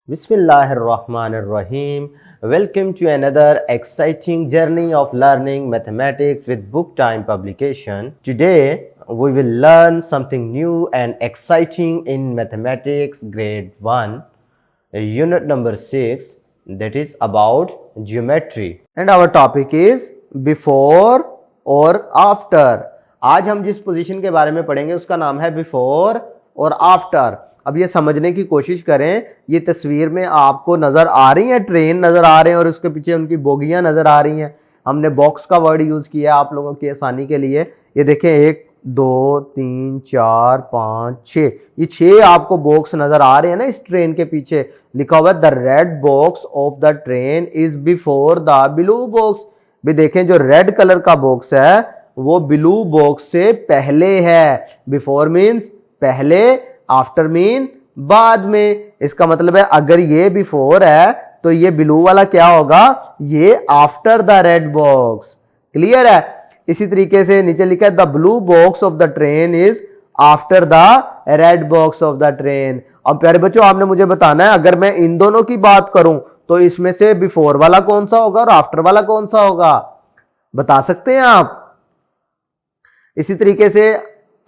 Bismillahirrahmanirrahim. Welcome to another exciting journey of learning mathematics with Book Time publication. Today we will learn something new and exciting in mathematics grade 1, unit number 6, that is about geometry. And our topic is before और after. आज हम जिस position के बारे में पढ़ेंगे उसका नाम है बिफोर और आफ्टर। अब ये समझने की कोशिश करें, ये तस्वीर में आपको नजर आ रही है, ट्रेन नजर आ रहे हैं और उसके पीछे उनकी बोगियां नजर आ रही हैं। हमने बॉक्स का वर्ड यूज किया आप लोगों की आसानी के लिए। ये देखें 1 2 3 4 5 6, ये 6 आपको बॉक्स नजर आ रहे हैं ना। इस ट्रेन के पीछे लिखा हुआ है the red box of the train is before the blue box. भी देखें जो रेड कलर का बॉक्स है वो ब्लू बॉक्स से पहले है। बिफोर मीन्स पहले, आफ्टर मीन बाद में। इसका मतलब है अगर ये बिफोर है तो ये ब्लू वाला क्या होगा, ये after the red box. Clear है। इसी तरीके से नीचे लिखा है the blue box of the train is after the red box of the train. अब प्यारे बच्चों आपने मुझे बताना है अगर मैं इन दोनों की बात करूं तो इसमें से बिफोर वाला कौन सा होगा और आफ्टर वाला कौन सा होगा, बता सकते हैं आप। इसी तरीके से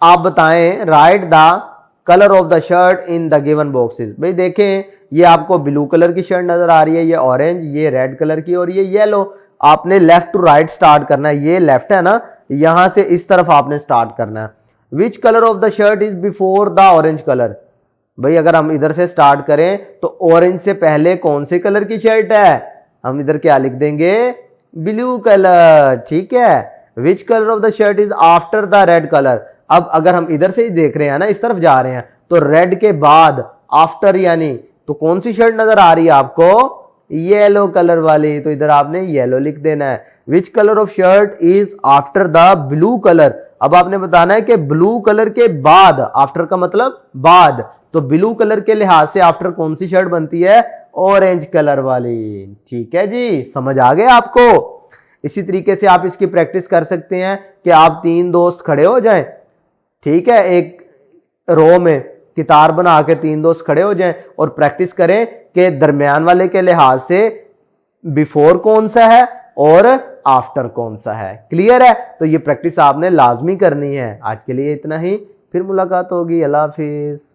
आप बताएं right the colour of the shirt in the given boxes. भाई देखें ये आपको ब्लू कलर की शर्ट नजर आ रही है, ये ऑरेंज, ये रेड कलर की और ये येलो। आपने लेफ्ट टू राइट स्टार्ट करना है, ये लेफ्ट है ना, यहां से इस तरफ आपने स्टार्ट करना है। Which colour of the shirt is before the orange colour. भाई अगर हम इधर से स्टार्ट करें तो ऑरेंज से पहले कौन से कलर की शर्ट है, हम इधर क्या लिख देंगे, ब्लू कलर। ठीक है। Which colour of the shirt is after the red colour. अब अगर हम इधर से ही देख रहे हैं ना, इस तरफ जा रहे हैं, तो रेड के बाद आफ्टर यानी तो कौन सी शर्ट नजर आ रही है आपको, येलो कलर वाली। तो इधर आपने येलो लिख देना है। Which colour of shirt is after the blue colour. अब आपने बताना है कि ब्लू कलर के बाद, आफ्टर का मतलब बाद, तो ब्लू कलर के लिहाज से आफ्टर कौन सी शर्ट बनती है, ऑरेंज कलर वाली। ठीक है जी, समझ आ गया आपको। इसी तरीके से आप इसकी प्रैक्टिस कर सकते हैं कि आप 3 दोस्त खड़े हो जाएं, ठीक है, एक रो में कितार बना के 3 दोस्त खड़े हो जाएं और प्रैक्टिस करें कि दरमियान वाले के लिहाज से बिफोर कौन सा है और आफ्टर कौन सा है। क्लियर है। तो ये प्रैक्टिस आपने लाजमी करनी है। आज के लिए इतना ही, फिर मुलाकात होगी। अल्लाह हाफिज।